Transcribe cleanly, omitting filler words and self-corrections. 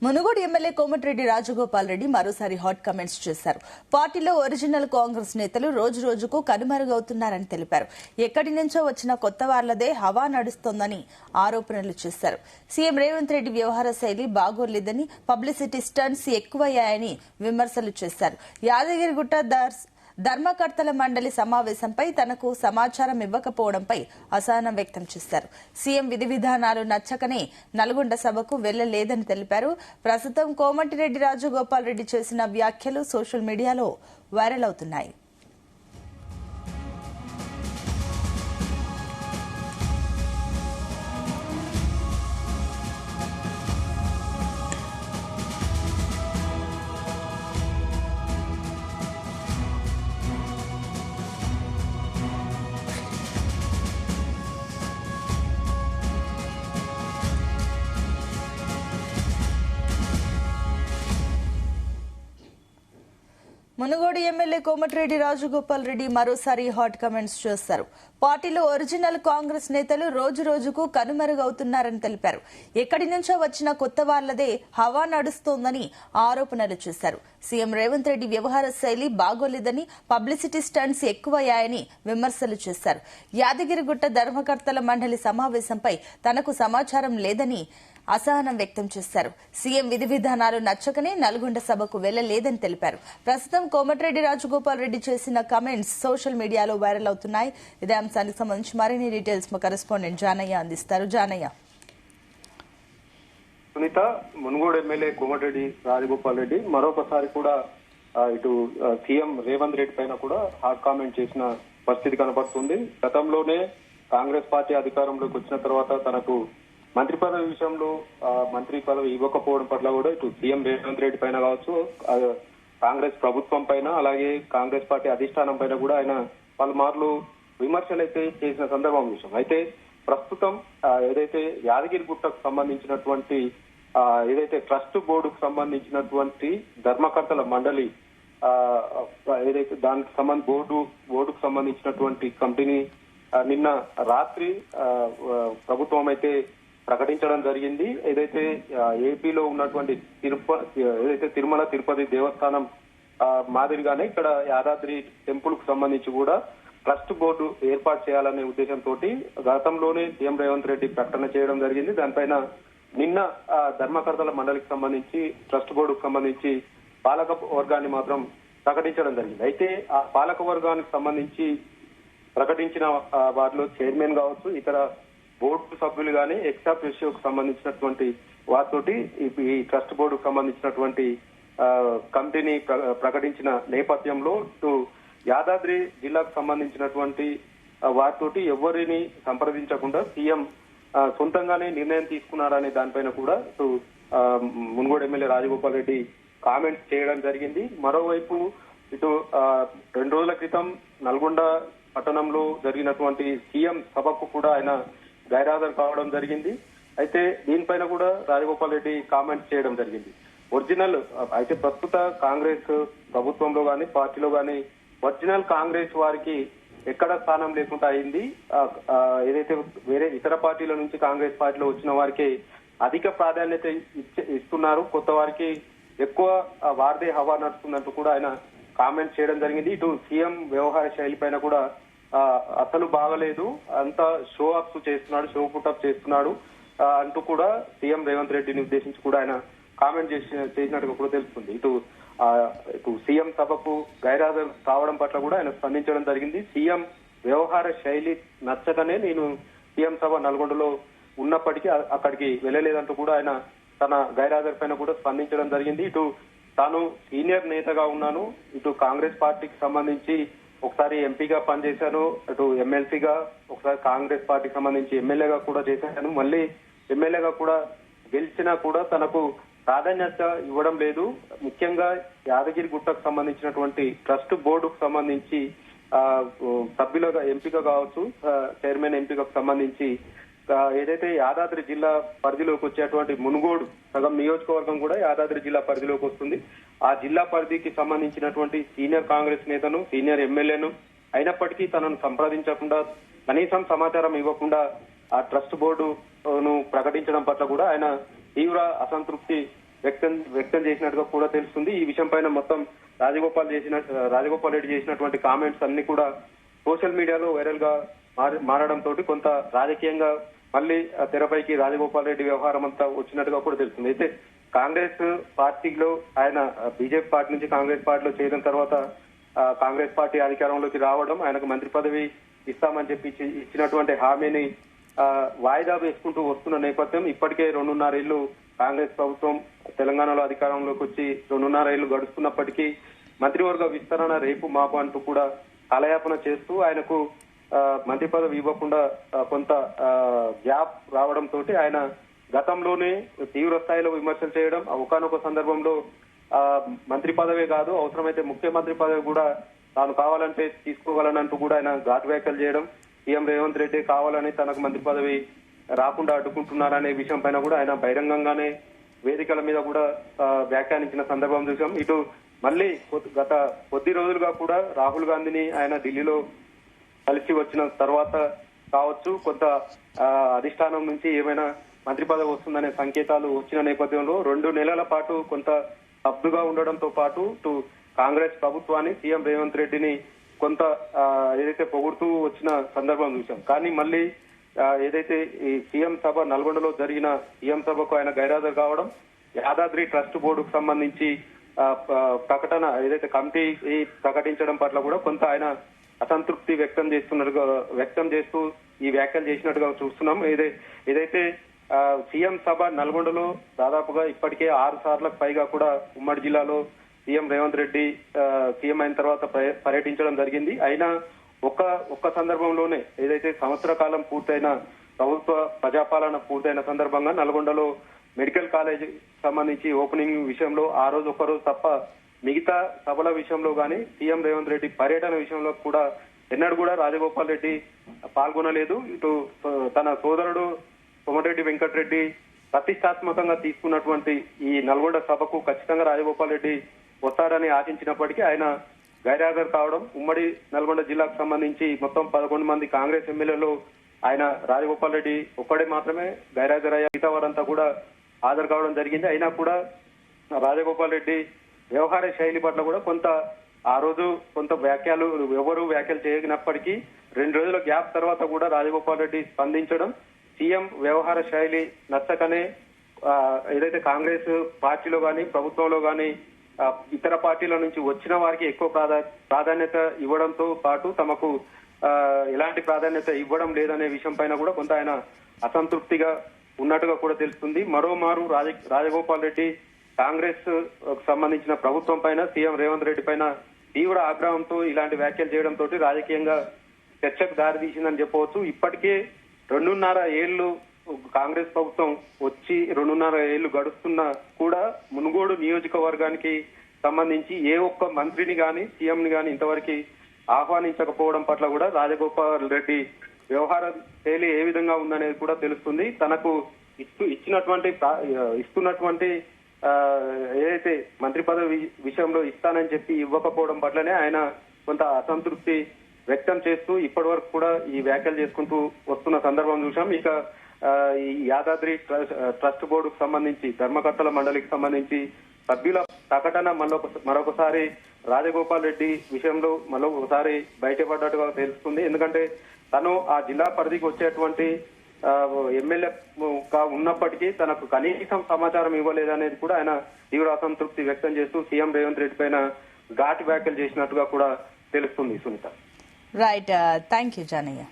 Munugode MLA Komatireddy Rajagopal Reddy మరోసారి hot comments చేశారు. పార్టీలో ఒరిజినల్ కాంగ్రెస్ నేతలు రోజు రోజుకు కనుమరుగవుతున్నారని తెలిపారు. ఎక్కడి నుంచో వచ్చిన కొత్త వాళ్లదే హవా నడుస్తోందని ఆరోపణలు చేశారు. సీఎం రేవంత్ రెడ్డి వ్యవహార శైలి బాగోలేదని, పబ్లిసిటీ స్టంట్స్ ఎక్కువయ్యాయని విమర్శలు చేశారు. యాదగిరిగుట్ట ధర్మకర్తల మండలి సమావేశంపై తనకు సమాచారం ఇవ్వకపోవడంపై అసహనం వ్యక్తం చేశారు. సీఎం విధి విధానాలు నచ్చకనే నల్గొండ సభకు వెళ్లలేదని తెలిపారు. ప్రస్తుతం కోమటిరెడ్డి రాజగోపాల్ రెడ్డి చేసిన వ్యాఖ్యలు సోషల్ మీడియాలో వైరల్ అవుతున్నాయి. మునుగోడు ఎమ్మెల్యే కోమటిరెడ్డి రాజగోపాల్ రెడ్డి మరోసారి హాట్ కామెంట్స్ చేశారు. పార్టీలో ఒరిజినల్ కాంగ్రెస్ నేతలు రోజు రోజుకు కనుమరుగవుతున్నారని తెలిపారు. ఎక్కడి నుంచో వచ్చిన కొత్త వాళ్లదే హవా నడుస్తోందని ఆరోపణలు చేశారు. సీఎం రేవంత్ రెడ్డి వ్యవహార శైలి బాగోలేదని, పబ్లిసిటీ స్టంట్స్ ఎక్కువయ్యాయని విమర్శలు చేశారు. యాదగిరిగుట్ట ధర్మకర్తల మండలి సమావేశంపై తనకు సమాచారం లేదని అసహనం వ్యక్తం చేశారు. సీఎం విధి విధానాలు నచ్చకనే నల్గొండ సభకు వెళ్లలేదని తెలిపారు. ప్రస్తుతం కోమటిరెడ్డి రాజగోపాల్ రెడ్డి చేసిన కామెంట్స్ సోషల్ మీడియాలో వైరల్ అవుతున్నాయి. ఇదే అంశానికి సంబంధించి మరిన్ని డీటెయిల్స్ మా కరెస్పాండెంట్ జానయ్య అందిస్తారు. జానయ్య, సునీత, మునుగోడు ఎమ్మెల్యే కోమటిరెడ్డి రాజగోపాల్ రెడ్డి మరొకసారి కూడా ఇటు సీఎం రేవంత్ రెడ్డి పైన కూడా హాట్ కామెంట్ చేసిన పరిస్థితి కనబడుతుంది. గతంలోనే కాంగ్రెస్ పార్టీ అధికారంలోకి వచ్చిన తర్వాత తనకు మంత్రి పదవి విషయంలో మంత్రి పదవి ఇవ్వకపోవడం పట్ల కూడా ఇటు సీఎం రేవంత్ రెడ్డి పైన కావచ్చు, కాంగ్రెస్ ప్రభుత్వం పైన, అలాగే కాంగ్రెస్ పార్టీ అధిష్టానం పైన కూడా ఆయన పలుమార్లు విమర్శలు అయితే చేసిన సందర్భం విషయం. అయితే ప్రస్తుతం ఏదైతే యాదగిరిగుట్టకు సంబంధించినటువంటి ఏదైతే ట్రస్ట్ బోర్డుకు సంబంధించినటువంటి ధర్మకర్తల మండలి ఏదైతే దానికి బోర్డుకు సంబంధించినటువంటి కమిటీని నిన్న రాత్రి ప్రభుత్వం అయితే ప్రకటించడం జరిగింది. ఏదైతే ఏపీలో ఉన్నటువంటి తిరుమల తిరుపతి దేవస్థానం మాదిరిగానే ఇక్కడ యాదాద్రి టెంపుల్ కు సంబంధించి కూడా ట్రస్ట్ బోర్డు ఏర్పాటు చేయాలనే ఉద్దేశంతో గతంలోనే సీఎం రేవంత్ రెడ్డి ప్రకటన చేయడం జరిగింది. దానిపైన నిన్న ధర్మకర్తల మండలికి సంబంధించి ట్రస్ట్ బోర్డుకు సంబంధించి పాలక వర్గాన్ని మాత్రం ప్రకటించడం జరిగింది. అయితే ఆ పాలక వర్గానికి సంబంధించి ప్రకటించిన వారిలో చైర్మన్ కావచ్చు, ఇతర బోర్డు సభ్యులు గానీ ఎక్సాప్ విషయంకు సంబంధించినటువంటి వారితోటి ఈ ట్రస్ట్ బోర్డుకు సంబంధించినటువంటి కమిటీని ప్రకటించిన నేపథ్యంలో ఇటు యాదాద్రి జిల్లాకు సంబంధించినటువంటి వారితోటి ఎవరిని సంప్రదించకుండా సీఎం సొంతంగానే నిర్ణయం తీసుకున్నారనే దానిపైన కూడా ఇటు మునుగోడు ఎమ్మెల్యే రాజగోపాల్ రెడ్డి కామెంట్స్ చేయడం జరిగింది. మరోవైపు ఇటు 2 రోజుల క్రితం నల్గొండ పట్టణంలో జరిగినటువంటి సీఎం సభకు కూడా ఆయన గైర్హాజరు కావడం జరిగింది. అయితే దీనిపైన కూడా రాజగోపాల్ రెడ్డి కామెంట్స్ చేయడం జరిగింది. ఒరిజినల్ అయితే ప్రస్తుత కాంగ్రెస్ ప్రభుత్వంలో గాని పార్టీలో గాని ఒరిజినల్ కాంగ్రెస్ వారికి ఎక్కడ స్థానం లేకుండా అయింది. ఏదైతే వేరే ఇతర పార్టీల నుంచి కాంగ్రెస్ పార్టీలో వచ్చిన వారికి అధిక ప్రాధాన్యత ఇస్తున్నారు, కొత్త వారికి ఎక్కువ వారిదే హవా నడుస్తుందంటూ కూడా ఆయన కామెంట్ చేయడం జరిగింది. ఇటు సీఎం వ్యవహార శైలి పైన కూడా అసలు బాగలేదు, అంతా షో అప్స్ చేస్తున్నాడు, షో పుటప్ చేస్తున్నాడు అంటూ కూడా సీఎం రేవంత్ రెడ్డిని ఉద్దేశించి కూడా ఆయన కామెంట్ చేసినట్టుగా కూడా తెలుస్తుంది. ఇటు సీఎం సభకు గైర్హాజరు కావడం పట్ల కూడా ఆయన స్పందించడం జరిగింది. సీఎం వ్యవహార శైలి నచ్చకనే నేను సీఎం సభ నల్గొండలో ఉన్నప్పటికీ అక్కడికి వెళ్ళలేదంటూ కూడా ఆయన తన గైర్హాజరు పైన కూడా స్పందించడం జరిగింది. ఇటు తాను సీనియర్ నేతగా ఉన్నాను, ఇటు కాంగ్రెస్ పార్టీకి సంబంధించి ఒకసారి ఎంపీగా పనిచేశాను, అటు ఎమ్మెల్సీగా, ఒకసారి కాంగ్రెస్ పార్టీకి సంబంధించి ఎమ్మెల్యేగా కూడా చేశాను, మళ్ళీ ఎమ్మెల్యేగా కూడా గెలిచినా కూడా తనకు ప్రాధాన్యత ఇవ్వడం లేదు. ముఖ్యంగా యాదగిరిగుట్టకు సంబంధించినటువంటి ట్రస్ట్ బోర్డుకు సంబంధించి సభ్యులుగా ఎంపిక కావచ్చు, చైర్మన్ ఎంపికకు సంబంధించి ఏదైతే యాదాద్రి జిల్లా పరిధిలోకి వచ్చేటువంటి మునుగోడు సగం నియోజకవర్గం కూడా యాదాద్రి జిల్లా పరిధిలోకి వస్తుంది. ఆ జిల్లా పరిధికి సంబంధించినటువంటి సీనియర్ కాంగ్రెస్ నేతను, సీనియర్ ఎమ్మెల్యేను అయినప్పటికీ తనను సంప్రదించకుండా, కనీసం సమాచారం ఇవ్వకుండా ఆ ట్రస్ట్ బోర్డును ప్రకటించడం పట్ల కూడా ఆయన తీవ్ర అసంతృప్తి వ్యక్తం చేసినట్టుగా కూడా తెలుస్తుంది. ఈ విషయం పైన మొత్తం రాజగోపాల్ రెడ్డి చేసినటువంటి కామెంట్స్ అన్ని కూడా సోషల్ మీడియాలో వైరల్ గా మారడంతో కొంత రాజకీయంగా మళ్ళీ తెరపైకి రాజగోపాల్ రెడ్డి వ్యవహారం అంతా వచ్చినట్టుగా కూడా తెలుస్తుంది. అయితే కాంగ్రెస్ పార్టీలో ఆయన బీజేపీ పార్టీ నుంచి కాంగ్రెస్ పార్టీలో చేరిన తర్వాత కాంగ్రెస్ పార్టీ అధికారంలోకి రావడం, ఆయనకు మంత్రి పదవి ఇస్తామని చెప్పి ఇచ్చినటువంటి హామీని వాయిదా వేసుకుంటూ వస్తున్న నేపథ్యం ఇప్పటికే 2.5 ఏళ్లు కాంగ్రెస్ ప్రభుత్వం తెలంగాణలో అధికారంలోకి వచ్చి 2.5 ఏళ్లు గడుస్తున్నప్పటికీ మంత్రివర్గ విస్తరణ రేపు మాపు అంటూ కూడా కాలయాపన చేస్తూ ఆయనకు మంత్రి పదవి ఇవ్వకుండా కొంత గ్యాప్ రావడంతో ఆయన గతంలోనే తీవ్ర స్థాయిలో విమర్శలు చేయడం, ఒకానొక సందర్భంలో మంత్రి పదవే కాదు అవసరమైతే ముఖ్యమంత్రి పదవి కూడా తాను కావాలంటే తీసుకోగలనంటూ కూడా ఆయన ఘాటు వ్యాఖ్యలు చేయడం, సీఎం రేవంత్ రెడ్డి కావాలని తనకు మంత్రి పదవి రాకుండా అడ్డుకుంటున్నారనే విషయం పైన కూడా ఆయన బహిరంగంగానే వేదికల మీద కూడా వ్యాఖ్యానించిన సందర్భం చూసాం. ఇటు మళ్ళీ గత కొద్ది రోజులుగా కూడా రాహుల్ గాంధీని ఆయన ఢిల్లీలో కలిసి వచ్చిన తర్వాత కావచ్చు కొంత అధిష్టానం నుంచి ఏమైనా మంత్రి పదవి వస్తుందనే సంకేతాలు వచ్చిన నేపథ్యంలో 2 నెలల పాటు కొంత స్తబ్దుగా ఉండడంతో పాటు కాంగ్రెస్ ప్రభుత్వాన్ని సీఎం రేవంత్ రెడ్డిని కొంత ఏదైతే పొగుడుతూ వచ్చిన సందర్భం చూసాం. కానీ మళ్ళీ ఏదైతే ఈ సీఎం సభ నల్గొండలో జరిగిన సీఎం సభకు ఆయన గైరాజరు కావడం, యాదాద్రి ట్రస్ట్ బోర్డుకు సంబంధించి ప్రకటన ఏదైతే కమిటీ ప్రకటించడం పట్ల కూడా కొంత ఆయన అసంతృప్తి వ్యక్తం చేస్తూ ఈ వ్యాఖ్యలు చేసినట్టుగా చూస్తున్నాం. ఏదైతే సీఎం సభ నల్గొండలో దాదాపుగా ఇప్పటికే 6 సార్లకు పైగా కూడా ఉమ్మడి జిల్లాలో సీఎం రేవంత్ రెడ్డి సీఎం అయిన తర్వాత పర్యటించడం జరిగింది. అయినా ఒక్క సందర్భంలోనే ఏదైతే సంవత్సర కాలం పూర్తయిన ప్రభుత్వ ప్రజాపాలన పూర్తయిన సందర్భంగా నల్గొండలో మెడికల్ కాలేజ్ సంబంధించి ఓపెనింగ్ విషయంలో ఆ రోజు ఒక్కరోజు తప్ప మిగతా సభల విషయంలో గానీ సీఎం రేవంత్ రెడ్డి పర్యటన విషయంలో కూడా ఎన్నడూ కూడా రాజగోపాల్ రెడ్డి పాల్గొనలేదు. ఇటు తన సోదరుడు కోమటిరెడ్డి వెంకటరెడ్డి ప్రతిష్టాత్మకంగా తీసుకున్నటువంటి ఈ నల్గొండ సభకు ఖచ్చితంగా రాజగోపాల్ రెడ్డి వస్తాడని ఆశించినప్పటికీ ఆయన గైర్హాజరు కావడం, ఉమ్మడి నల్గొండ జిల్లాకు సంబంధించి మొత్తం 11 మంది కాంగ్రెస్ ఎమ్మెల్యేలు ఆయన రాజగోపాల్ రెడ్డి ఒక్కడే మాత్రమే గైర్హాజరయ్యారు. మిగతా వారంతా కూడా హాజరు కావడం జరిగింది. అయినా కూడా రాజగోపాల్ రెడ్డి వ్యవహార శైలి పట్ల కూడా కొంత ఆ రోజు కొంత ఎవరు వ్యాఖ్యలు చేయనప్పటికీ 2 రోజుల గ్యాప్ తర్వాత కూడా రాజగోపాల్ రెడ్డి స్పందించడం, సీఎం వ్యవహార శైలి నచ్చకనే ఏదైతే కాంగ్రెస్ పార్టీలో గాని ప్రభుత్వంలో గాని ఇతర పార్టీల నుంచి వచ్చిన వారికి ఎక్కువ ప్రాధాన్యత ఇవ్వడంతో పాటు తమకు ఎలాంటి ప్రాధాన్యత ఇవ్వడం లేదనే విషయం పైన కూడా కొంత ఆయన అసంతృప్తిగా ఉన్నట్టుగా కూడా తెలుస్తుంది. మరోమారు రాజగోపాల్ రెడ్డి కాంగ్రెస్ సంబంధించిన ప్రభుత్వం పైన సీఎం రేవంత్ రెడ్డి పైన తీవ్ర ఆగ్రహంతో ఇలాంటి వ్యాఖ్యలు చేయడంతో రాజకీయంగా చర్చకు దారితీసిందని చెప్పవచ్చు. ఇప్పటికే 2.5 ఏళ్లు కాంగ్రెస్ ప్రభుత్వం వచ్చి 2.5 ఏళ్లు గడుస్తున్నా కూడా మునుగోడు నియోజకవర్గానికి సంబంధించి ఏ ఒక్క మంత్రిని గాని సీఎం ని గాని ఇంతవరకు ఆహ్వానించకపోవడం పట్ల కూడా రాజగోపాల్ రెడ్డి వ్యవహార శైలి ఏ విధంగా ఉందనేది కూడా తెలుస్తుంది. తనకు ఇస్తున్నటువంటి ఏదైతే మంత్రి పదవి విషయంలో ఇస్తానని చెప్పి ఇవ్వకపోవడం పట్లనే ఆయన కొంత అసంతృప్తి వ్యక్తం చేస్తూ ఇప్పటి వరకు కూడా ఈ వ్యాఖ్యలు చేసుకుంటూ వస్తున్న సందర్భం చూసాం. ఇక ఈ యాదాద్రి ట్రస్ట్ బోర్డుకు సంబంధించి ధర్మకర్తల మండలికి సంబంధించి సభ్యుల ప్రకటన మరొకసారి రాజగోపాల్ రెడ్డి విషయంలో మరొకసారి బయటపడ్డట్టుగా తెలుస్తుంది. ఎందుకంటే తను ఆ జిల్లా పరిధికి వచ్చేటువంటి ఎమ్మెల్యేగా ఉన్నప్పటికీ తనకు కనీసం సమాచారం ఇవ్వలేదనేది కూడా ఆయన తీవ్ర అసంతృప్తి వ్యక్తం చేస్తూ సీఎం రేవంత్ రెడ్డి పైన ఘాటు వ్యాఖ్యలు చేసినట్టుగా కూడా తెలుస్తుంది. Sunitha. Right, thank you Janaiah.